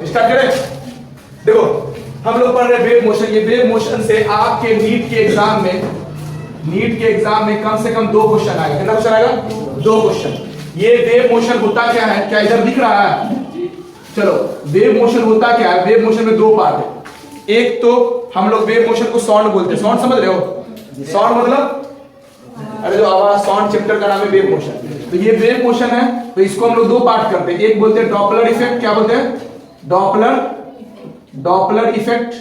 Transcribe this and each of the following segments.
Start करें। देखो हम लोग पढ़ रहे वेव मोशन। ये वेव मोशन से आपके नीट के एग्जाम में कम से कम 2 क्वेश्चन आएगा। कितना क्वेश्चन आएगा? 2 क्वेश्चन। ये वेव मोशन होता क्या है? क्या इधर दिख रहा है? चलो, वेव मोशन होता क्या है? वेव मोशन में 2 पार्ट है। एक तो हम लोग वेव मोशन को साउंड बोलते हैं। साउंड समझ रहे हो? साउंड मतलब अरे जो आवाज, साउंड चैप्टर का नाम है वेव मोशन। तो ये वेव मोशन है, तो इसको हम लोग 2 पार्ट करते हैं। एक बोलते हैं डॉपलर इफेक्ट। क्या बोलते हैं? Doppler effect.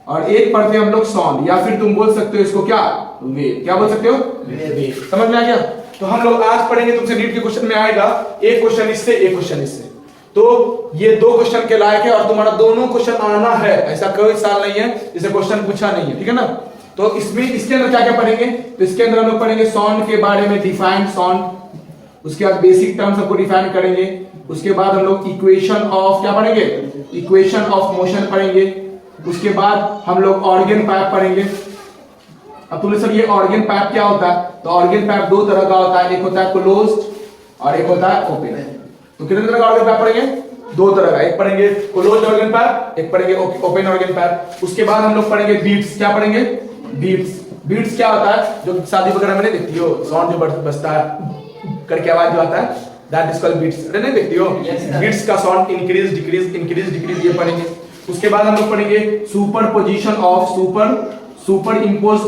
और एक पढ़ते हैं हम लोग साउंड, या फिर तुम बोल सकते हो इसको क्या? वेव। क्या बोल सकते हो? वेव। समझ में आ गया? तो हम लोग आज पढ़ेंगे, तुमसे नीट के क्वेश्चन में आएगा एक क्वेश्चन इससे, एक क्वेश्चन इससे। तो ये 2 क्वेश्चन के लायक है और तुम्हारा दोनों क्वेश्चन आना है। ऐसा कोई साल नहीं है जिसे क्वेश्चन पूछा नहीं है, ठीक है ना? तो इसमें इसके अंदर क्या क्या पढ़ेंगे? तो इसके अंदर हम लोग पढ़ेंगे साउंड के बारे में, डिफाइंड साउंड। उसके बाद बेसिक टर्म्स सबको डिफाइन करेंगे। उसके बाद हम लोग इक्वेशन ऑफ क्या पढ़ेंगे? इक्वेशन ऑफ मोशन पढ़ेंगे। उसके बाद हम लोग ऑर्गन पाइप पढ़ेंगे। अब तुमने सर ये ऑर्गन पाइप क्या होता है? तो ऑर्गन पाइप 2 तरह का होता है, एक होता है क्लोज्ड और एक होता है ओपन। तो कितने तरह का ऑर्गन पाइप पढ़ेंगे? 2 तरह का। एक पढ़ेंगे क्लोज्ड ऑर्गन पाइप, एक पढ़ेंगे ओपन ऑर्गन पाइप। उसके बाद हम लोग पढ़ेंगे बीट्स। क्या पढ़ेंगे? बीट्स। बीट्स क्या होता है? जो शादी वगैरह में नहीं देखती हो, साउंड जो बजता है करके आवाज जो आता है, दैट इज कॉल्ड बीट्स। अरे नहीं देखती हो? बीट्स का साउंड इंक्रीज डिक्रीज ये पढ़ेंगे। उसके बाद हम लोग पढ़ेंगे superposition of super impose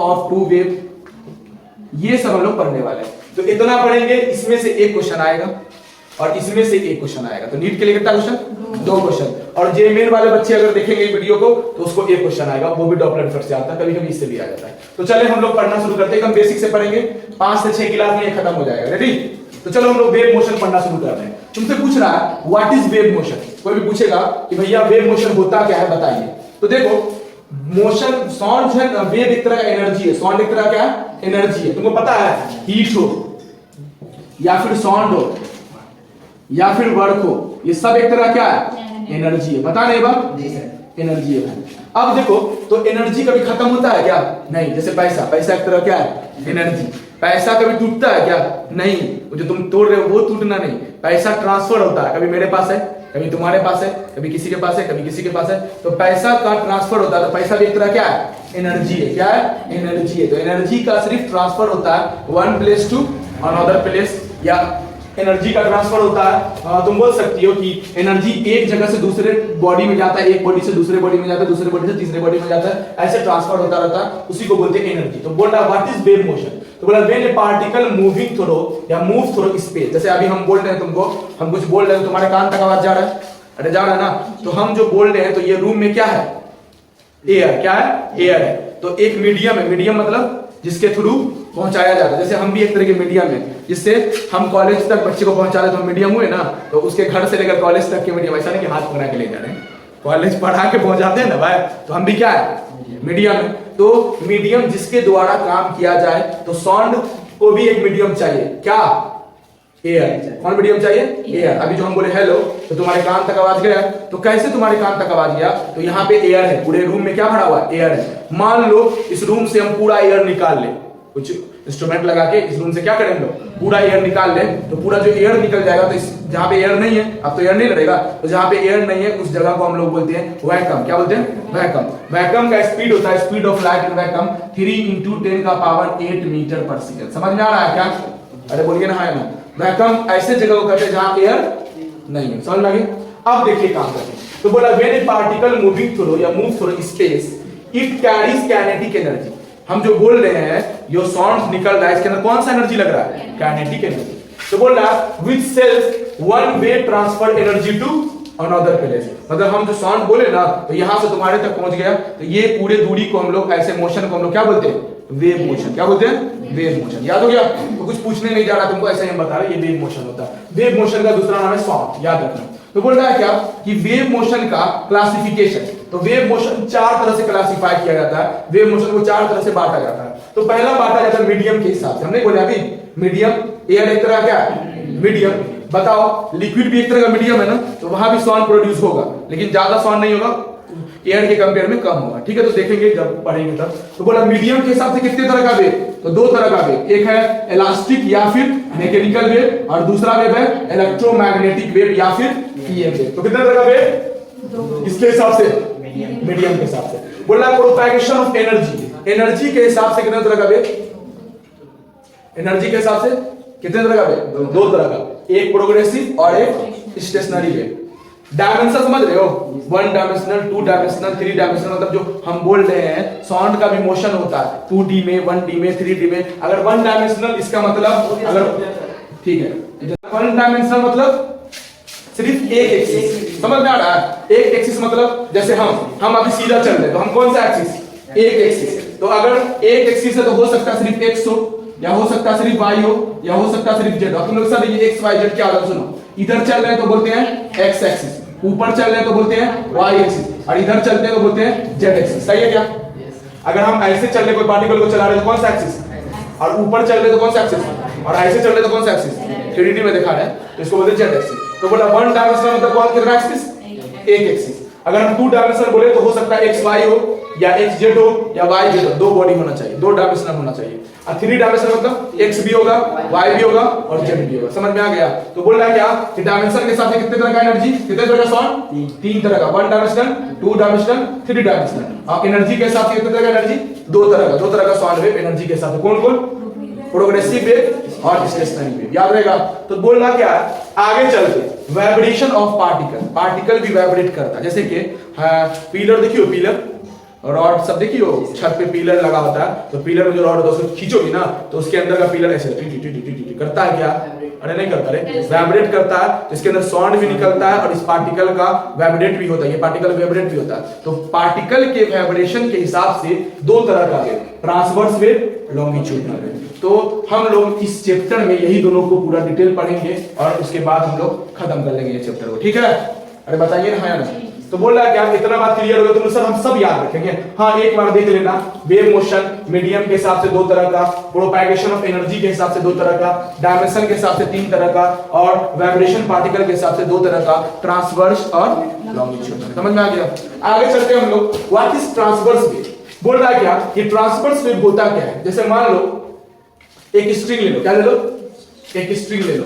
of 2 wave. ये सब हम लोग पढ़ने वाले हैं। तो इतना पढ़ेंगे, इसमें से एक क्वेश्चन आएगा और इसमें से एक क्वेश्चन आएगा। तो नीट के लिए कितना क्वेश्चन? 2 क्वेश्चन। और जेईई वाले बच्चे अगर देखेंगे वीडियो को तो उसको एक क्वेश्चन आएगा, वो भी डॉपलर इफेक्ट से आता है, कभी कभी इससे भी आ जाता है। तो चले हम लोग पढ़ना शुरू करते हैं। हम बेसिक से पढ़ेंगे, 5 से 6 क्लास में ये खत्म हो जाएगा। रेडी? तो चलो हम लोग वेव मोशन पढ़ना शुरू कर रहे हैं। तुमसे पूछ रहा है व्हाट इज वेव मोशन। कोई भी पूछेगा कि भैया वेव मोशन होता क्या है, बताइए। तो देखो, मोशन साउंड है, वेव एक तरह का एनर्जी है। साउंड एक तरह क्या एनर्जी है। तुमको पता है, हीट हो या फिर साउंड हो या फिर वर्क हो, ये सब एक तरह क्या है? एनर्जी है। पता नहीं बात? एनर्जी है। अब देखो, तो एनर्जी कभी खत्म होता है क्या? नहीं। जैसे पैसा एक तरह क्या है? एनर्जी। पैसा कभी टूटता है क्या? नहीं। जो तुम तोड़ रहे हो वो टूटना नहीं। पैसा ट्रांसफर होता है, कभी मेरे पास है, कभी तुम्हारे पास है, कभी किसी के पास है, कभी किसी के पास है। तो पैसा का ट्रांसफर होता है। तो पैसा भी एक तरह क्या है? एनर्जी है। क्या है? एनर्जी है। तो एनर्जी का सिर्फ ट्रांसफर होता है one place to another place, या एनर्जी का ट्रांसफर होता है। तुम बोल सकती हो कि एनर्जी एक जगह से दूसरे बॉडी में जाता है, एक बॉडी से दूसरे बॉडी में जाता है, दूसरे बॉडी से तीसरे बॉडी में जाता है, ऐसे ट्रांसफर होता रहता है, उसी को बोलते हैं एनर्जी। तो बोल रहा व्हाट इज वेव मोशन। तो बोला when a particle moving through या मूव थ्रू स्पेस। जैसे अभी हम बोल रहे हैं तुमको, हम कुछ बोल रहे हैं, तुम्हारे कान तक आवाज जा रहा है? अरे जा रहा है ना? तो हम जो बोल रहे हैं, तो ये रूम में क्या है? एयर। क्या है? एयर है। तो एक मीडियम है। मीडियम मतलब जिसके थ्रू पहुंचाया जाता है। जैसे हम भी एक तरह के मीडियम है, जिससे हम कॉलेज तक बच्चे को पहुंचा रहे, तो हम मीडियम हुए ना। तो उसके घर से लेकर कॉलेज तक के मीडियम। ऐसा नहीं कि हाथ पकड़ा के ले जा रहे हैं, कॉलेज पढ़ा के पहुंचाते हैं ना भाई। तो हम भी क्या है? मीडियम है। तो मीडियम जिसके द्वारा काम किया जाए, तो साउंड को भी एक मीडियम चाहिए। क्या? एयर। कौन मीडियम चाहिए? एयर। अभी जो हम बोले हेलो, तो तुम्हारे कान तक आवाज गया। तो कैसे तुम्हारे कान तक आवाज गया? तो यहाँ पे एयर है, पूरे रूम में क्या भरा हुआ है? एयर है। मान लो इस रूम से हम पूरा एयर निकाल ले, कुछ इंस्ट्रूमेंट लगा के इस रूम से क्या करेंगे, पूरा एयर निकाल ले। तो पूरा जो एयर निकल जाएगा, तो इस जहां पे एयर नहीं है, अब तो एयर नहीं रहेगा, तो जहां पे एयर नहीं है उस जगह को हम लोग बोलते हैं वैक्यूम। क्या बोलते हैं? वैक्यूम। वैक्यूम का स्पीड होता है, speed of light in vacuum 3 × 10⁸ metre per second. समझ में आ रहा है क्या? अरे बोलिए ना, है ना? वैक्यूम ऐसे जगह को कहते हैं जहां एयर नहीं है। समझ में आ गया? अब देखिए काम करते हैं। तो बोला when a particle moving through या move through space it carries kinetic energy. हम जो बोल रहे हैं, जो साउंड निकल रहा है, इसके अंदर कौन सा एनर्जी लग रहा है? Kinetic energy. तो बोल रहा which sells one way transfer energy to another place. मतलब हम जो साउंड बोले ना, तो यहां से तुम्हारे तक पहुंच गया, तो ये पूरे दूरी को हम लोग, ऐसे मोशन को हम लोग क्या बोलते हैं? Wave motion. क्या बोलते हैं? Wave motion. याद हो गया? तो कुछ पूछने नहीं जा रहा तुमको, ऐसे ही हम बता रहे ये वेव मोशन होता है। वेव मोशन का दूसरा नाम है साउंड। याद रखना। तो बोल रहा है क्या कि वेव मोशन का क्लासिफिकेशन। तो वेव मोशन 4 तरह से क्लासिफाई किया जाता है। वेव मोशन को 4 तरह से बांटा जाता है। तो पहला बांटा जाता है मीडियम के हिसाब से। हमने बोला अभी मीडियम, एयर एक तरह क्या है? मीडियम। बताओ, लिक्विड भी एक तरह का मीडियम है ना, तो वहां भी साउंड प्रोड्यूस होगा, लेकिन ज्यादा साउंड नहीं होगा, एयर के कंपेयर में कम होगा। ठीक है, तो देखेंगे जब पढ़ेंगे तब। तो बोला मीडियम के हिसाब से कितने तरह का वेव? तो 2 तरह का वेव। एक है इलास्टिक या फिर मैकेनिकल वेव, और दूसरा वेव है इलेक्ट्रोमैग्नेटिक वेव या फिर पीएम वेव। तो कितने तरह का वेव? इसके हिसाब से मीडियम के हिसाब से। बोला प्रोपैगेशन ऑफ एनर्जी, एनर्जी के हिसाब से कितने तरह का वेव? एनर्जी के हिसाब से कितने तरह का वेव? दो तरह का, एक प्रोग्रेसिव और एक स्टेशनरी वेव। डायमेंशन समझ रहे हो? 1 डायमेंशनल, 2 डायमेंशनल, 3 डायमेंशनल, मतलब जो हम बोल रहे हैं साउंड का भी मोशन होता है 2D में, 1D में, 3D में। अगर 1 डायमेंशनल इसका मतलब, अगर ठीक है 1 डायमेंशनल मतलब सिर्फ एक एक्सिस, समझ में आ रहा है? एक एक्सिस मतलब जैसे हम अभी सीधा चल रहे हैं तो हम कौन सा एक्सिस? एक एक्सिस। तो अगर एक एक्सिस है तो हो सकता है सिर्फ एक्स हो, या हो सकता है सिर्फ वाई हो, या हो सकता है सिर्फ जेड। तुम लोग सब ये एक्स वाई जेड क्या होता है सुनो। इधर चल रहे हैं तो बोलते हैं एक्स एक्सिस, ऊपर चल रहे हैं तो बोलते हैं वाई एक्सिस, और इधर चलते हैं तो बोलते हैं जेड एक्सिस। सही है क्या? अगर हम ऐसे चल रहे कोई पार्टिकल को चला रहे तो कौन सा एक्सिस, और ऊपर चल रहे तो कौन सा एक्सिस, और ऐसे चल रहे तो कौन सा एक्सिस? 3D में दिखा रहे हैं तो इसको बोलते हैं जेड एक्सिस। तो बोला 1 डायमेंशनल मतलब कौन कितना एक्सिस? एक एक्सिस। अगर हम 2 डायमेंशनल बोले तो हो सकता है एक्स वाई हो, या एक्स जेड हो, या वाई जेड हो, दो बॉडी होना चाहिए, 2 डायमेंशनल होना चाहिए। और 3 डायमेंशनल मतलब एक्स भी होगा, वाई भी होगा और जेड भी होगा। समझ में आ गया? तो बोल रहा है क्या कि डायमेंशन के साथ कितने तरह का एनर्जी, कितने तरह का साउंड? 3 तरह का, 1 डायमेंशनल, 2 डायमेंशनल, 3 डायमेंशनल। और एनर्जी के साथ कितने तरह का एनर्जी? 2 तरह का साउंड वेव एनर्जी के साथ। कौन कौन? प्रोग्रेसिव वेव और स्टेशनरी वेव। याद रहेगा? तो बोल रहा क्या है आगे चलते, वाइब्रेशन ऑफ पार्टिकल, पार्टिकल भी वाइब्रेट करता है। जैसे कि पिलर देखियो, पिलर रॉड सब देखियो, छत पे पिलर लगा होता है तो पिलर में जो रॉड होता है उसको खींचोगी ना तो उसके अंदर का पिलर ऐसे करता है क्या? अरे नहीं करता रे, वाइब्रेट करता है। तो इसके अंदर साउंड भी निकलता है और इस पार्टिकल का वाइब्रेट भी होता है, ये पार्टिकल वाइब्रेट भी होता है। तो पार्टिकल के वाइब्रेशन के हिसाब से 2 तरह का wave, transverse wave, longitudinal wave. तो हम लोग इस चैप्टर में यही दोनों को पूरा डिटेल पढ़ेंगे और उसके बाद हम लोग खत्म कर लेंगे ये चैप्टर को। ठीक है? अरे बताइए ना, है ना? तो बोल रहा है क्या इतना बात क्लियर हो गया तो सर हम सब याद रखेंगे। हाँ एक बार देख लेना, वेव मोशन मीडियम के हिसाब से 2 तरह का, प्रोपैगेशन ऑफ एनर्जी के हिसाब से 2 तरह का, डायमेंशन के हिसाब से 3 तरह का, और वाइब्रेशन पार्टिकल के हिसाब से 2 तरह का, ट्रांसवर्स और लॉन्गिट्यूडिनल। समझ में आ गया? आगे चलते हैं हम लोग। What is transverse wave? बोल रहा है क्या कि ट्रांसवर्स वेव होता क्या है? जैसे मान लो एक स्ट्रिंग ले लो, क्या ले लो? एक स्ट्रिंग ले लो।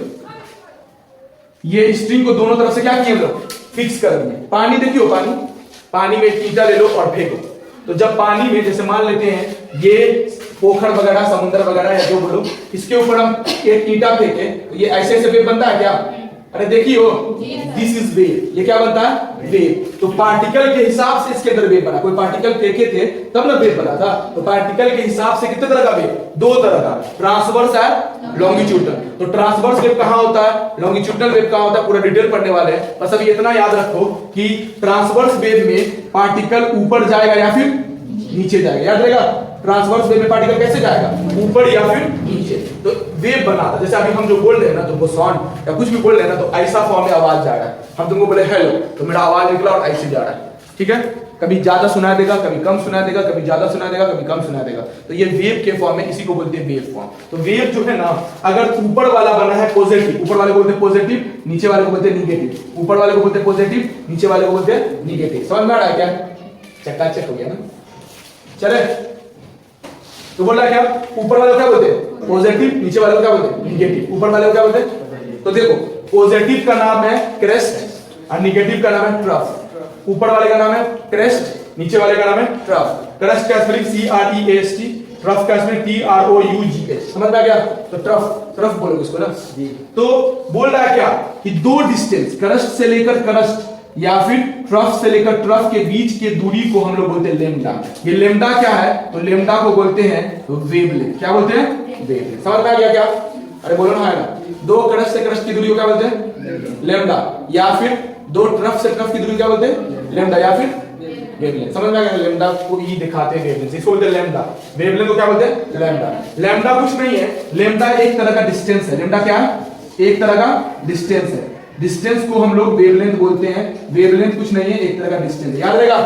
ये स्ट्रिंग को दोनों तरफ से क्या किए लोग? फिक्स कर दिए। पानी देखियो, पानी में एक ईंटा ले लो और फेंको। तो जब पानी में जैसे मान लेते हैं ये पोखर वगैरह, समुद्र वगैरह या जो बोलो, इसके ऊपर हम एक ईंटा फेंके तो ये ऐसे ऐसे वेव बनता है क्या? अरे देखियो, दिस इज वेव। ये क्या बनता है? वेव। तो पार्टिकल के हिसाब से इसके अंदर वेव बना। कोई पार्टिकल फेंके थे तब ना वेव बना था। तो पार्टिकल के हिसाब से कितने तरह का वेव? 2 तरह का, ट्रांसवर्स और लॉन्गिट्यूडिनल। तो ट्रांसवर्स वेव कहां होता है, लॉन्गिट्यूडिनल वेव कहां होता है, पूरा डिटेल पढ़ने वाले हैं। बस अभी इतना याद रखो कि ट्रांसवर्स वेव में पार्टिकल ऊपर जाएगा या फिर नीचे जाएगा। याद रहेगा? ट्रांसवर्स वेव में पार्टिकल कैसे जाएगा? ऊपर या फिर नीचे। तो वेव बना था। जैसे अभी हम जो बोल रहे हैं ना, तुमको साउंड या कुछ भी बोल रहे हैं ना, तो ऐसा फॉर्म में आवाज जा रहा है। हम तुमको बोले हेलो तो मेरा आवाज निकला और ऐसे जा रहा है। ठीक है? कभी ज्यादा सुनाई देगा, कभी कम सुनाई देगा, कभी ज्यादा सुनाई देगा, कभी कम सुनाई देगा। तो ये वेव के फॉर्म में, इसी को बोलते हैं वेव फॉर्म। तो वेव जो है ना, अगर ऊपर वाला बना है पॉजिटिव, ऊपर वाले को बोलते हैं पॉजिटिव, नीचे वाले को बोलते हैं निगेटिव। ऊपर वाले को बोलते हैं पॉजिटिव, नीचे वाले को बोलते हैं निगेटिव। समझ में आ रहा है क्या? चकाचक हो गया ना? चले तो बोल रहा है क्या ऊपर वाले को क्या बोलते हैं? पॉजिटिव। नीचे वाले को क्या बोलते हैं? निगेटिव। ऊपर वाले को क्या बोलते हैं? तो देखो, पॉजिटिव का नाम है क्रेस्ट और निगेटिव का नाम है ट्रफ। ऊपर वाले का नाम है क्रेस्ट, नीचे वाले का नाम है ट्रफ। क्रेस्ट का स्पेलिंग CREAST, ट्रफ का स्पेलिंग TROUGH। समझ में आ गया? तो ट्रफ बोलोगे इसको ना। तो बोल रहा है क्या कि 2 डिस्टेंस, क्रस्ट से लेकर क्रस्ट या फिर ट्रफ से लेकर ट्रफ के बीच के दूरी को हम लोग बोलते हैं लेम्डा। ये लेम्डा क्या है? तो लेम्डा को बोलते हैं वेवलेंथ। क्या बोलते हैं? वेवलेंथ। समझ में आ गया क्या? अरे बोलो ना, है ना? 2 क्रस्ट से क्रस्ट की दूरी को क्या बोलते हैं? लेम्डा। या फिर 2 ट्रफ से ट्रफ की दूरी क्या बोलते हैं? लेम्डा या फिर वेवलेंथ। समझ में आ गया? लेम्डा को ही दिखाते हैं वेवलेंथ, इसको बोलते हैं लेम्डा। वेवलेंथ को क्या बोलते हैं? लेम्डा। लेम्डा कुछ नहीं है, लेम्डा एक तरह का डिस्टेंस है। लेम्डा क्या है? एक तरह का डिस्टेंस है। डिस्टेंस को हम लोग वेवलेंथ बोलते हैं। वेवलेंथ कुछ नहीं है, एक तरह का डिस्टेंस है। याद रहेगा?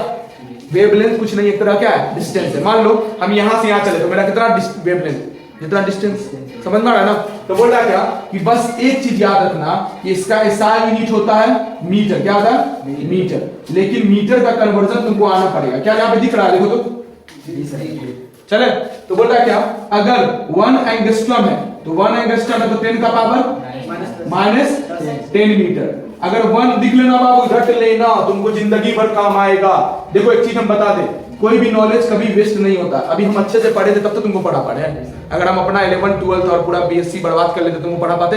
वेवलेंथ कुछ नहीं, एक तरह क्या है? डिस्टेंस है। मान लो हम यहां से यहां चले तो मेरा कितना वेवलेंथ, जितना डिस्टेंस। समझ में आ रहा है ना? तो बोल रहा क्या कि बस एक चीज याद रखना कि इसका SI यूनिट होता है मीटर। क्या होता है? मीटर। लेकिन मीटर का कन्वर्जन तुमको आना पड़ेगा। क्या यहां पे दिख रहा है? देखो तो चले। तो बोल रहा क्या, अगर 1 एंगस्ट्रॉम है तो 1 एंगस्ट्रॉम है तो 10 का पावर -10 मीटर। अगर 1 दिख लेना बाबू, रट लेना, तुमको जिंदगी भर काम आएगा। देखो एक चीज हम बता दें, कोई भी नॉलेज कभी वेस्ट नहीं होता। अभी हम अच्छे से पढ़े थे तब तो तुमको पढ़ा पाते हैं। अगर हम अपना 11 12 और पूरा BSc बर्बाद कर लेते तुमको पढ़ा पाते?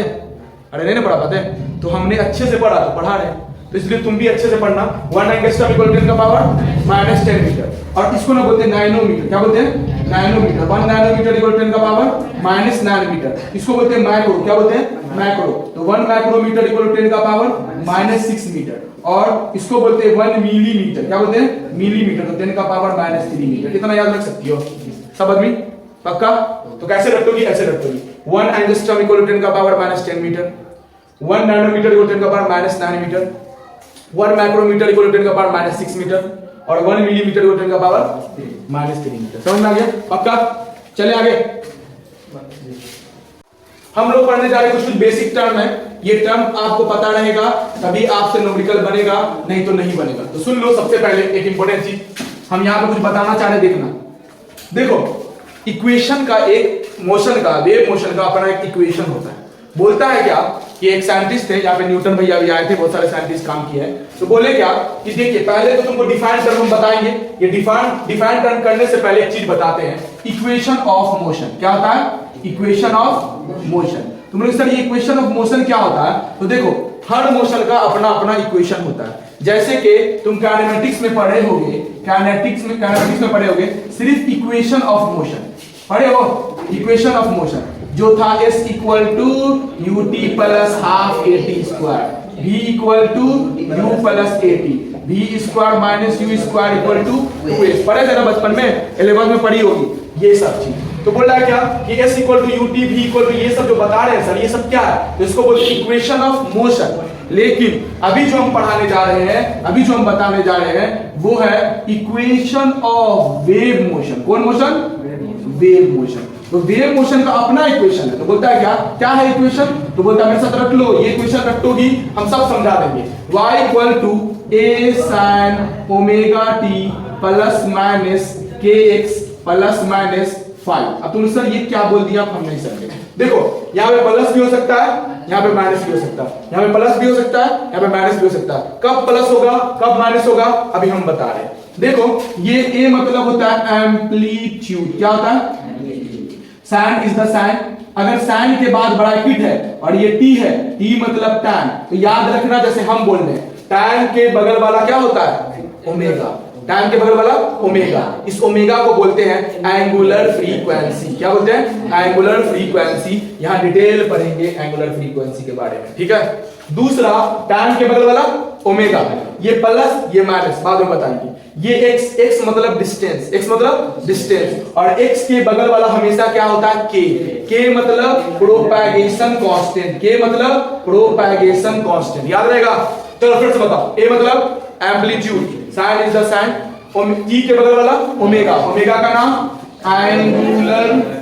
अरे नहीं ना पढ़ा पाते। तो हमने अच्छे से पढ़ा तो पढ़ा रहे, तो इसलिए तुम भी अच्छे से पढ़ना। 1 एंगस्ट्रॉम इक्वल टू 10 का पावर -10 मीटर, और इसको ना बोलते हैं नैनोमीटर। क्या बोलते हैं? नैनोमीटर। 1 नैनोमीटर इक्वल टू 10 का पावर -9 मीटर, इसको बोलते हैं मैक्रो। क्या बोलते हैं? मैक्रो। तो 1 माइक्रोमीटर इक्वल टू 10 का पावर -6 मीटर, और इसको बोलते हैं 1 मिलीमीटर। क्या बोलते हैं? मिलीमीटर। तो 10 का पावर -3 मीटर। इतना याद रख सकती हो सब आदमी? पक्का? तो कैसे रटोगी? ऐसे रटोगी। 1 एंगस्ट्रॉम इक्वल टू 10 का power -10 metre, 1 nanometre equal to 10 का power -9 metre, 1 micrometre equal to 10 का पावर -6 मीटर, और 1 मिलीमीटर इक्वल टू 10 का पावर -3 मीटर। समझ में आ गया? पक्का? चले आगे। हम लोग पढ़ने जा रहे हैं कुछ बेसिक टर्म है। ये टर्म आपको पता रहेगा तभी आपसे न्यूमेरिकल बनेगा, नहीं तो नहीं बनेगा। तो सुन लो, सबसे पहले एक इंपॉर्टेंट चीज हम यहां पे कुछ बताना चाह रहे, देखना। देखो, इक्वेशन का एक मोशन का, वेव मोशन का अपना एक इक्वेशन होता है। बोलता है क्या कि एक साइंटिस्ट थे, यहाँ पे न्यूटन भैया भी आए थे, बहुत सारे साइंटिस्ट काम किए हैं। तो बोले क्या कि देखिए, पहले तो तुमको डिफाइन टर्म हम बताएंगे। ये डिफाइन टर्म करने से पहले एक चीज बताते हैं, इक्वेशन ऑफ मोशन। क्या होता है? Equation of motion. तुम लोग सर ये इक्वेशन ऑफ मोशन क्या होता है? तो देखो, हर मोशन का अपना अपना इक्वेशन होता है। जैसे कि तुम काइनेमेटिक्स में पढ़े होगे, काइनेटिक्स में पढ़े होगे सिर्फ इक्वेशन ऑफ मोशन पढ़े हो। इक्वेशन ऑफ मोशन जो था S equal to ut plus half at square, v equal to u plus at, v square minus u square equal to 2s। पढ़े थे ना बचपन में, 11 में पढ़ी होगी ये सब चीज। तो बोल रहा है क्या कि S equal to ut, v equal to, ये सब जो बता रहे हैं सर, ये सब क्या है? तो इसको बोलते हैं इक्वेशन ऑफ मोशन। लेकिन अभी जो हम पढ़ाने जा रहे हैं, अभी जो हम बताने जा रहे हैं, वो है इक्वेशन ऑफ वेव मोशन। कौन मोशन? Wave motion. तो वेव मोशन का अपना इक्वेशन है। तो बोलता है क्या क्या है इक्वेशन? तो बोलता है मेरे साथ रट लो, ये इक्वेशन रटोगी हम सब समझा देंगे। y equal to a sin omega t plus minus kx plus minus 5। अब तुम सर ये क्या बोल दिया, हम नहीं समझे। देखो, यहाँ पे प्लस भी हो सकता है, यहाँ पे माइनस भी हो सकता है, यहाँ पे प्लस भी हो सकता है, यहाँ पे माइनस भी हो सकता है। कब प्लस होगा, कब माइनस होगा, अभी हम बता रहे हैं। देखो, ये a मतलब होता है एम्पलीट्यूड। क्या होता है? Sine is the sine. अगर साइन के बाद ब्रैकेट है और ये t है, t मतलब टैन, तो याद रखना जैसे हम बोल रहे हैं, टैन के बगल वाला क्या होता है? ओमेगा। टैन के बगल वाला ओमेगा। इस ओमेगा को बोलते हैं एंगुलर फ्रीक्वेंसी। क्या बोलते हैं? Angular frequency. यहां डिटेल पढ़ेंगे एंगुलर फ्रीक्वेंसी के बारे में, ठीक है। दूसरा, टैन के बगल वाला ओमेगा, ये प्लस ये माइनस, बाद में बताएंगे। ये x मतलब डिस्टेंस, x मतलब डिस्टेंस, और x के बगल वाला हमेशा क्या होता है? k मतलब प्रोपैगेशन कांस्टेंट, k मतलब प्रोपैगेशन कांस्टेंट। याद रहेगा? चलो फिर से बताओ, a मतलब amplitude, sine is the sine, t के बगल वाला ओमेगा, ओमेगा का नाम एंगुलर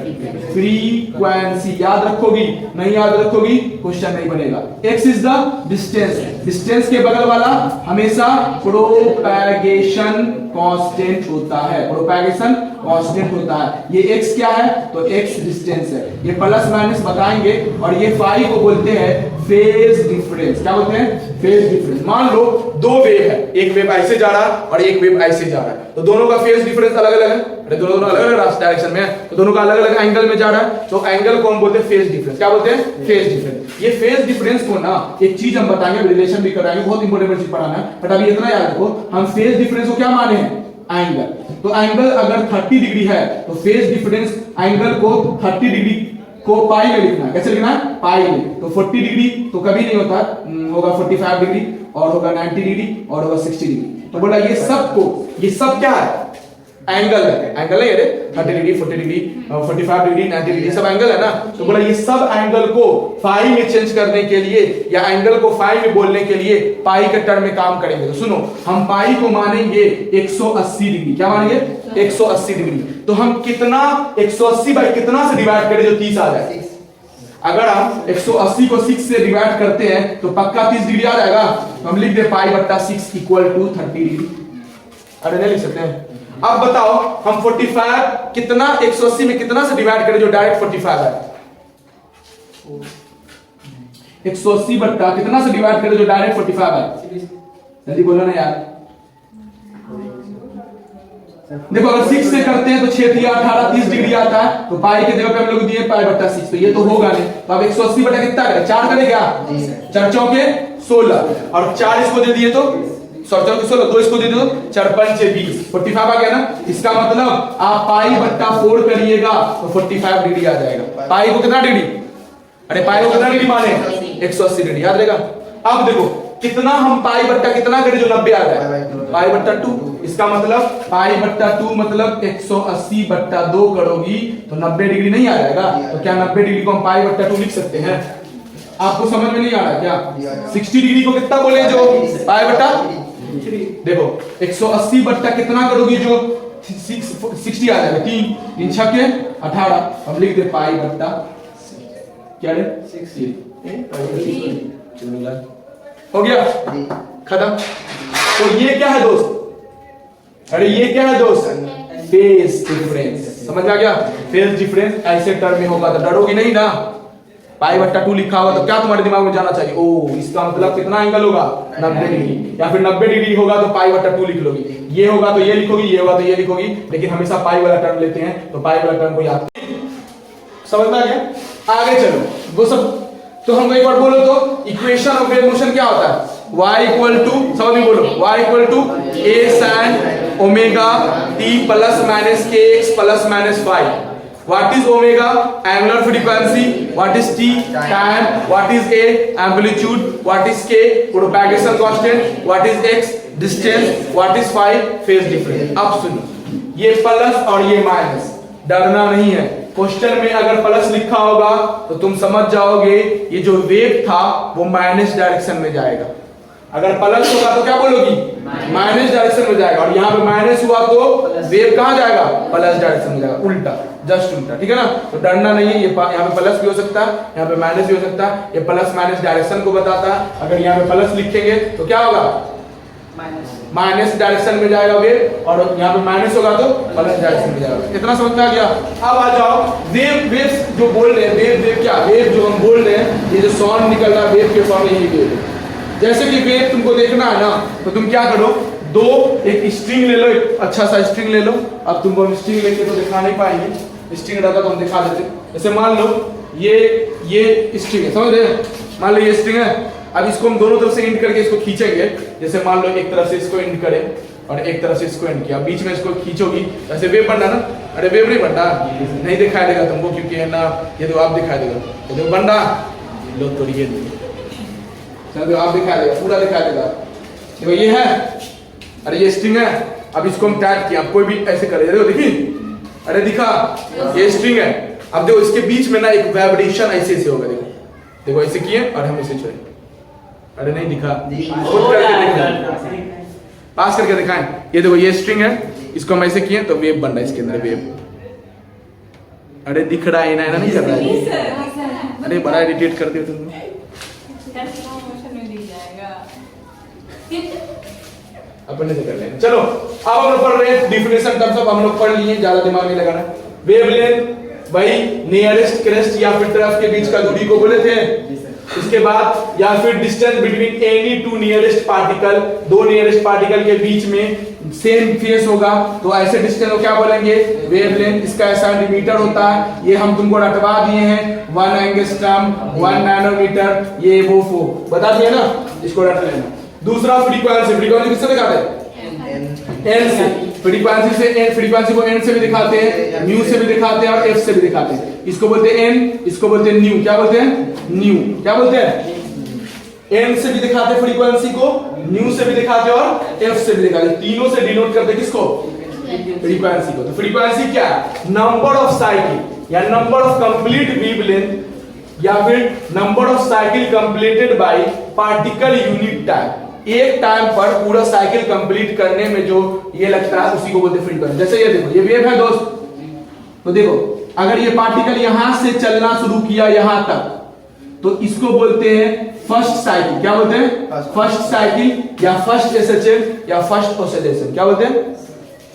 फ्रीक्वेंसी। याद रखोगी? नहीं याद रखोगी क्वेश्चन नहीं बनेगा। x is the distance, distance के बगल वाला हमेशा प्रोपैगेशन कांस्टेंट होता है, प्रोपैगेशन कांस्टेंट होता है। ये x क्या है? तो x डिस्टेंस है। ये प्लस माइनस बताएंगे, और ये फाई को बोलते हैं फेज डिफरेंस। क्या बोलते हैं? Phase difference. मान लो दो वेव है, एक वेव ऐसे जा रहा है और एक वेव ऐसे जा रहा है, तो दोनों का फेज डिफरेंस अलग अलग है। अरे दोनों अलग अलग डायरेक्शन में है, तो दोनों का अलग अलग एंगल में जा रहा है, तो एंगल को हम बोलते हैं फेज डिफरेंस। क्या बोलते हैं? Phase difference. ये फेज डिफरेंस को ना एक चीज हम बताएंगे, रिलेशन भी कराएंगे, बहुत इंपॉर्टेंट चीज पढ़ाना है, बट अभी इतना याद रखो, हम फेज डिफरेंस को क्या माने हैं? एंगल। तो एंगल अगर 30 डिग्री है तो फेज डिफरेंस एंगल को 30 डिग्री को पाई में लिखना है। कैसे लिखना है? पाई में। तो 40 डिग्री तो कभी नहीं होता, होगा 45 डिग्री, और होगा 90 डिग्री, और होगा 60 डिग्री। तो बोला ये सब को, ये सब क्या है? एंगल है। एंगल है, 30 डिग्री, 40 डिग्री, 45 डिग्री, 90 डिग्री, सब एंगल है ना। तो बोला ये सब एंगल को फाई में चेंज करने के लिए, या एंगल को फाई में बोलने के लिए पाई के टर्म में काम करेंगे। तो सुनो, हम पाई को मानेंगे 180 डिग्री। क्या मानेंगे? 180 डिग्री। तो हम कितना 180 बाई कितना से डिवाइड करें जो 30 आ जाए? अगर हम 180 को 6 से डिवाइड करते हैं तो पक्का 30 डिग्री आ जाएगा। तो हम लिख दे पाई बट्टा 6 इक्वल टू 30 डिग्री। अरे नहीं लिख सकते हैं? अब बताओ, हम 45 कितना 180 में कितना से डिवाइड करें जो डायरेक्ट 45 है? 180 बट्टा कितना से डिवाइड करें जो डायरेक्ट 45 है? जल्दी बोलो ना यार। देखो अगर 6 से करते हैं तो 6 3 18 30 डिग्री आता है, तो पाई के जगह पे हम लोग दिए पाई बट्टा 6, तो ये तो होगा नहीं। तो अब 180 बट्टा कितना करें? 4 करें क्या? 4 चौके 16 और 4 इसको दे दिए तो 16 2 इसको दे दो 4 5 20 45 आ गया ना। इसका मतलब आप पाई बट्टा 4 करिएगा तो 45 डिग्री आ जाएगा। पाई को कितना डिग्री? अरे पाई को कितना डिग्री माने? 180 डिग्री, याद रहेगा। अब देखो कितना हम पाई बट्टा कितना करें जो 90 आ जाए? पाई बट्टा 2। इसका मतलब पाई बट्टा 2 मतलब 180 बट्टा 2 करोगी तो 90 डिग्री नहीं आ जाएगा? तो क्या 90 डिग्री को हम पाई बट्टा 2 लिख सकते हैं? आपको समझ में नहीं आ रहा क्या? 60 डिग्री को कितना बोले जो पाई बट्टा? देखो 180 बट्टा कितना करोगी जो 60 आ जाएगा? 3 3 छके 18। हम लिख दे पाई बट्टा क्या रे 60 हो गया खत्म। तो ये क्या है दोस्त? अरे ये क्या है दोस्त? Phase difference. समझ आ गया? फेज डिफरेंस ऐसे टर्म में होगा तो डरोगी नहीं ना। पाई बट्टा 2 लिखा हुआ तो क्या तुम्हारे दिमाग में जाना चाहिए? ओ इसका मतलब कितना एंगल होगा? 90 डिग्री। या फिर 90 डिग्री होगा तो पाई बट्टा 2 लिख लोगी। ये होगा तो ये लिखोगी, ये होगा तो ये लिखोगी, लेकिन हमेशा पाई वाला टर्म लेते हैं तो पाई वाला टर्म को याद। समझ में आ गया? आगे चलो वो सब तो हम एक बार बोलो तो इक्वेशन ऑफ वेव मोशन क्या होता है? y इक्वल टू, समझ में बोलो, y equal to a sin omega t plus minus kx plus minus phi. What is omega? Angular frequency. What is t? Time. What is a? Amplitude. What is k? Propagation constant. What is x? Distance. What is phi? Phase difference. अब सुनो, ये plus और ये minus, डरना नहीं है। Question में अगर प्लस लिखा होगा तो तुम समझ जाओगे ये जो वेव था वो माइनस डायरेक्शन में जाएगा। अगर प्लस होगा तो क्या बोलोगी? माइनस डायरेक्शन में जाएगा। और यहाँ पे माइनस हुआ तो वेव कहाँ जाएगा? प्लस डायरेक्शन में जाएगा, उल्टा, जस्ट उल्टा। ठीक है ना? तो डरना नहीं है। ये यहाँ पे प्लस भी हो सकता है, यहाँ पे माइनस भी हो सकता है। ये प्लस माइनस डायरेक्शन को बताता है। अगर यहाँ पे प्लस लिखेंगे तो क्या होगा? माइनस डायरेक्शन में जाएगा वेव, और यहाँ पे माइनस होगा तो प्लस डायरेक्शन में जाएगा। इतना समझ में आ गया? अब आ जाओ वेव। वेव जो बोल रहे हैं, वेव वेव क्या? वेव जो हम बोल रहे हैं, ये जो साउंड निकल रहा है वेव के फॉर्म में, यही वेव है। जैसे कि वेव तुमको देखना है ना, तो तुम क्या करो, एक स्ट्रिंग ले लो, एक अच्छा सा स्ट्रिंग ले लो। अब तुमको हम स्ट्रिंग लेके तो दिखा नहीं पाएंगे, स्ट्रिंग रहता तो हम दिखा देते। जैसे मान लो ये स्ट्रिंग है, समझ रहे? मान लो ये स्ट्रिंग है। अब इसको हम दोनों तरफ से इंड करके इसको खींचेंगे। जैसे मान लो एक तरफ से इसको इंड करें और एक तरफ से इसको इंड किया, बीच में इसको खींचोगी, ऐसे वेव बनना ना। अरे वेव नहीं बनना, नहीं दिखाई देगा तुमको, क्योंकि है ना ये तो आप दिखाई देगा, ये तो बनना लो तो ये चलो आप दिखाई देगा, पूरा दिखाई देगा। देखो ये है, अरे ये स्ट्रिंग है। अब इसको हम टाइप किया, कोई भी ऐसे करे, देखो देखिए, अरे दिखा, ये स्ट्रिंग है। अब देखो इसके बीच में ना एक वाइब्रेशन ऐसे ऐसे होगा। देखो देखो ऐसे किए और हम इसे छोड़े, अरे नहीं दिखा, पास करके दिखाएं। ये देखो ये स्ट्रिंग है, इसको हम ऐसे किए तो वेव बन रहा है इसके अंदर, वेव। अरे दिख रहा है ना, नहीं कर रहा है? अरे बड़ा इरिटेट कर दिया तुमने। अपने से कर लेंगे। चलो अब हम लोग पढ़ रहे हैं डिफिनेशन टर्म्स ऑफ, हम लोग पढ़ लिए, ज्यादा दिमाग नहीं लगाना। वेवलेंथ वही नियरेस्ट क्रेस्ट या फिर ट्रफ के बीच का दूरी को बोले थे। इसके बाद या फिर distance between any two nearest particle, दो नियरेस्ट पार्टिकल के बीच में सेम फेस होगा तो ऐसे डिस्टेंस को क्या बोलेंगे? वेवलेंथ। इसका सेंटीमीटर होता है, ये हम तुमको रटवा दिए हैं, 1 एंगस्ट्रॉम 1 नैनोमीटर, ये वो बता दिए ना, इसको रट लेना। दूसरा फ्रीक्वेंसी, फ्रीक्वेंसी किससे दिखाते हैं? एन से। फ्रीक्वेंसी से एन, फ्रीक्वेंसी को एन से भी दिखाते हैं, न्यू से भी दिखाते हैं और एफ से भी दिखाते हैं। इसको बोलते हैं एन, इसको बोलते हैं न्यू। क्या बोलते हैं? न्यू। क्या बोलते हैं? एन से भी दिखाते हैं फ्रीक्वेंसी को, न्यू से भी दिखाते हैं और एफ से भी दिखाते हैं। तीनों से डिनोट करते हैं किसको? फ्रीक्वेंसी को। तो फ्रीक्वेंसी क्या है? नंबर ऑफ साइकिल या नंबर ऑफ कंप्लीट वेवलेंथ या फिर number of cycle completed by particle unit time. एक टाइम पर पूरा साइकिल कंप्लीट करने में जो ये लगता है उसी को बोलते हैं फ्रीक्वेंसी। जैसे ये देखो, ये वेव है दोस्त, तो देखो अगर ये पार्टिकल यहां से चलना शुरू किया यहां तक, तो इसको बोलते हैं फर्स्ट साइकिल। क्या बोलते हैं? फर्स्ट साइकिल या फर्स्ट एसएचएम या फर्स्ट ऑसिलेशन। क्या बोलते हैं?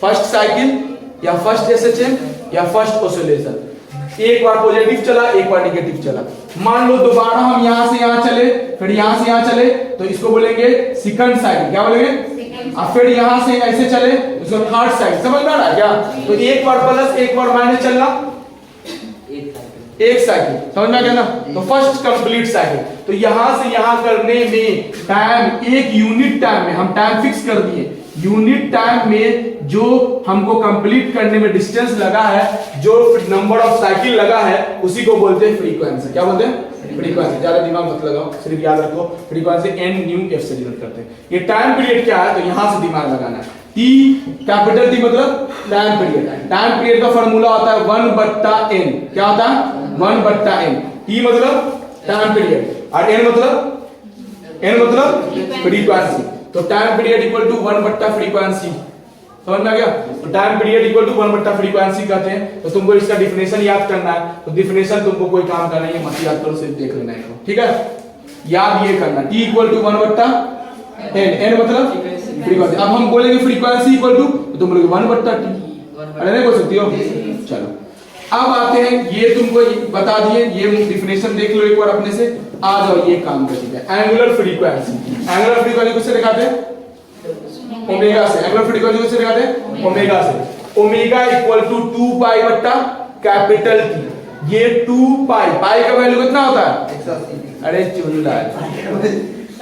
फर्स्ट साइकिल या फर्स्ट एसएचएम या फर्स्ट ऑसिलेशन। एक बार पॉजिटिव चला, एक बार नेगेटिव चला। मान लो दोबारा हम यहां से यहां चले, फिर यहां से यहां चले, तो इसको बोलेंगे सेकंड साइकिल। क्या बोलेंगे? अब फिर यहां से ऐसे चले, इसको थर्ड साइकिल। समझ में आ रहा है क्या? तो एक बार प्लस एक बार माइनस चलना, एक साइकिल। समझ में आ गया ना? तो फर्स्ट कंप्लीट साइकिल। तो यहां से यहां करने में टाइम, एक यूनिट टाइम में हम टाइम फिक्स कर दिए। यूनिट टाइम में जो हमको कंप्लीट करने में डिस्टेंस लगा है, जो नंबर ऑफ साइकिल लगा है, उसी को बोलते हैं फ्रीक्वेंसी। क्या बोलते हैं? फ्रीक्वेंसी। ज्यादा दिमाग मत लगाओ, सिर्फ याद रखो फ्रीक्वेंसी n न्यू f से डिनोट करते हैं। ये टाइम पीरियड क्या है, तो यहां से दिमाग लगाना है। T कैपिटल T मतलब टाइम पीरियड। टाइम पीरियड का फार्मूला होता है 1/n। क्या होता है? 1/n। T मतलब टाइम पीरियड और n मतलब फ्रीक्वेंसी। तो टाइम पीरियड इक्वल टू 1/फ्रीक्वेंसी। समझ में आ गया? तो टाइम पीरियड इक्वल टू 1/फ्रीक्वेंसी कहते हैं। तो तुमको इसका डिफिनेशन याद करना है। तो डिफिनेशन तुमको कोई काम करना है, मत याद करो, सिर्फ देख लेना है। ठीक है, याद ये करना, T equal to 1/n। n मतलब फ्रीक्वेंसी। अब हम बोलेंगे फ्रीक्वेंसी इक्वल टू, तो तुम बोलोगे 1/t। अरे नहीं बोल सकती हो? चलो अब आते हैं, ये तुमको बता दिए, ये डिफिनेशन देख लो एक बार अपने से। आ जाओ, ये काम कर दीजिए। Angular frequency. एंगुलर फ्रीक्वेंसी किससे दिखाते हैं? ओमेगा से। एंगुलर फ्रीक्वेंसी किससे दिखाते हैं? ओमेगा से। ओमेगा इक्वल टू 2 पाई बट्टा कैपिटल T। ये 2 पाई, पाई का वैल्यू कितना होता है? 180। अरे चुल्ला,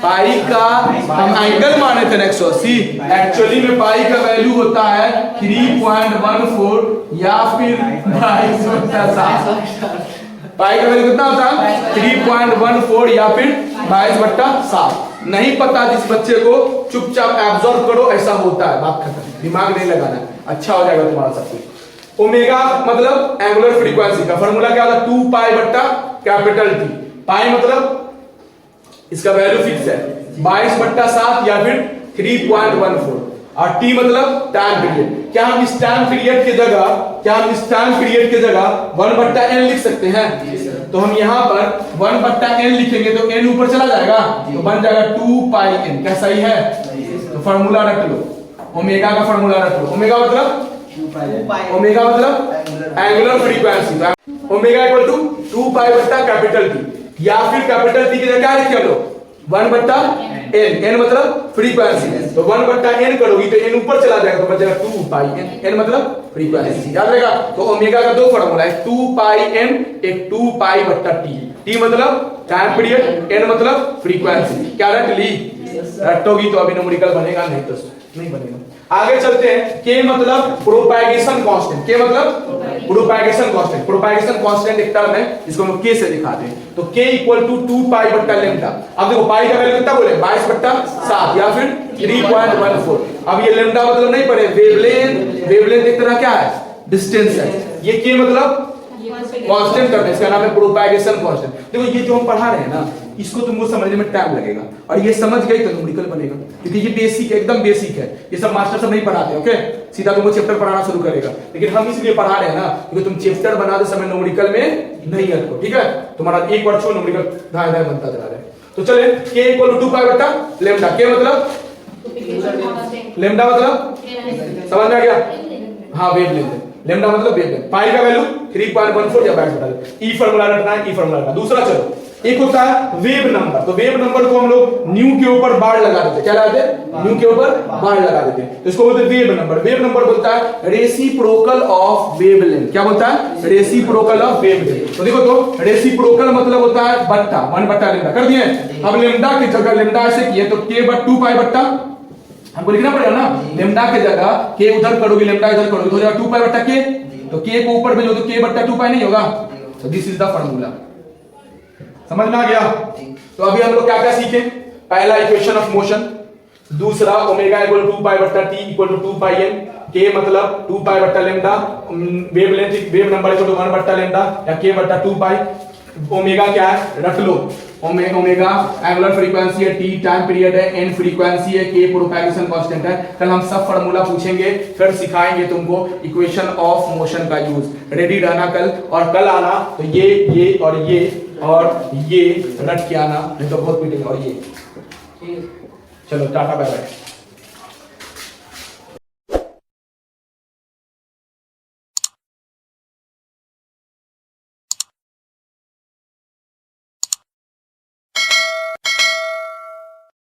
पाई का हम एंगल माने थे 180, एक्चुअली में पाई का वैल्यू होता है 3.14 या फिर 22/7। पाई का वैल्यू कितना होता है? 3.14 या फिर 22/7। नहीं पता जिस बच्चे को, चुपचाप एब्जॉर्ब करो, ऐसा होता है, बात खत्म, दिमाग नहीं लगाना, अच्छा हो जाएगा तुम्हारा सब कुछ। ओमेगा मतलब एंगुलर फ्रीक्वेंसी का फार्मूला क्या होता है? 2 पाई बट्टा कैपिटल T। पाई मतलब इसका वैल्यू फिक्स है 22/7 या फिर 3.14 और T मतलब टाइम पीरियड। क्या हम इस टाइम पीरियड की जगह 1/n लिख सकते हैं? तो हम यहाँ पर 1/n लिखेंगे तो n ऊपर चला जाएगा, तो बन जाएगा 2 पाई n। क्या सही है? तो फार्मूला रख लो, ओमेगा का फार्मूला रख लो। ओमेगा मतलब angular frequency. Omega equal to 2 pi बट्टा कैपिटल T, या फिर कैपिटल T की जगह क्या लिख लो? 1/n। n मतलब फ्रीक्वेंसी। तो 1/n करोगी तो n ऊपर चला जाएगा, तो बचेगा 2 पाई n। n मतलब फ्रीक्वेंसी, याद रहेगा। तो ओमेगा का दो फार्मूला है, 2 पाई n, एक 2 पाई बट्टा T। T मतलब टाइम पीरियड, n मतलब फ्रीक्वेंसी। क्या रट ली? रटोगी तो अभी न्यूमेरिकल बनेगा, नहीं तो नहीं बनेगा। आगे चलते हैं। K मतलब प्रोपैगेशन कांस्टेंट। K मतलब प्रोपैगेशन कांस्टेंट। प्रोपैगेशन कांस्टेंट एक टर्म है, इसको हम K से दिखाते हैं। तो K इक्वल टू 2 पाई बट्टा लैम्डा। अब देखो पाई का वैल्यू कितना बोले? 22/7 या फिर 3.14। अब ये लैम्डा मतलब नहीं पढ़े, वेवलेंथ। वेवलेंथ एक तरह क्या है? डिस्टेंस है। ये K मतलब कांस्टेंट टर्म है, इसका नाम है प्रोपैगेशन कांस्टेंट। देखो ये जो हम पढ़ा रहे हैं ना, इसको तुमको समझने में टाइम लगेगा, और ये समझ गई तो न्यूमेरिकल बनेगा, क्योंकि ये बेसिक है, एकदम बेसिक है। ये सब मास्टर सब नहीं पढ़ाते, ओके? सीधा तुमको चैप्टर पढ़ाना शुरू करेगा, लेकिन हम इसलिए पढ़ा रहे हैं ना, क्योंकि तुम चैप्टर बनाते समय न्यूमेरिकल में नहीं रखो, ठीक है? तुम्हारा एक बार छो न्यूमेरिकल धाए धाए बनता चला रहा है। तो चले, K इक्वल टू 2 पाई बट्टा लैम्डा। K मतलब लैम्डा मतलब समझ में आ गया? हाँ, वेवलेंथ। लैम्डा मतलब वेवलेंथ। पाई का वैल्यू 3.14 या 22/7। ई फार्मूला रखना है, ई फार्मूला रखना। दूसरा चलो, एक होता है वेव नंबर। तो वेव नंबर को हम लोग न्यू के ऊपर बार लगा देते हैं। क्या लगाते हैं? न्यू के ऊपर बार लगा देते हैं, तो इसको बोलते हैं वेव नंबर। वेव नंबर बोलता है रेसिप्रोकल ऑफ वेवलेंथ। क्या बोलता है? Reciprocal of wavelength. तो देखो, तो रेसिप्रोकल मतलब होता है बट्टा, 1/λ कर दिए। अब लैम्डा की जगह लैम्डा ऐसे किए तो K/2 पाई बट्टा हमको लिखना पड़ेगा ना। लैम्डा की जगह K उधर करोगे, लैम्डा इधर करोगे, तो हो जाएगा 2 पाई बट्टा K। तो K को ऊपर भेजो तो K/2 पाई नहीं होगा। तो दिस इज द फार्मूला। समझ में आ गया? तो अभी हम लोग क्या क्या सीखे? पहला इक्वेशन ऑफ मोशन, दूसरा ओमेगा इक्वल 2 पाई बट्टा T equal to 2 pi n। K मतलब 2 पाई बट्टा lambda, wavelength wave number equal to 1/λ या K/2 पाई। ओमेगा क्या है? रख लो, ओमेगा एंगुलर फ्रीक्वेंसी है, T टाइम पीरियड है, N फ्रीक्वेंसी है, K प्रोपैगेशन कांस्टेंट है। कल हम सब फार्मूला पूछेंगे, फिर सिखाएंगे तुमको इक्वेशन ऑफ मोशन का यूज। रेडी रहना कल, और कल आना तो ये और ये रट के आना, नहीं तो बहुत पीटेंगे। और ये चलो, टाटा बाय बाय।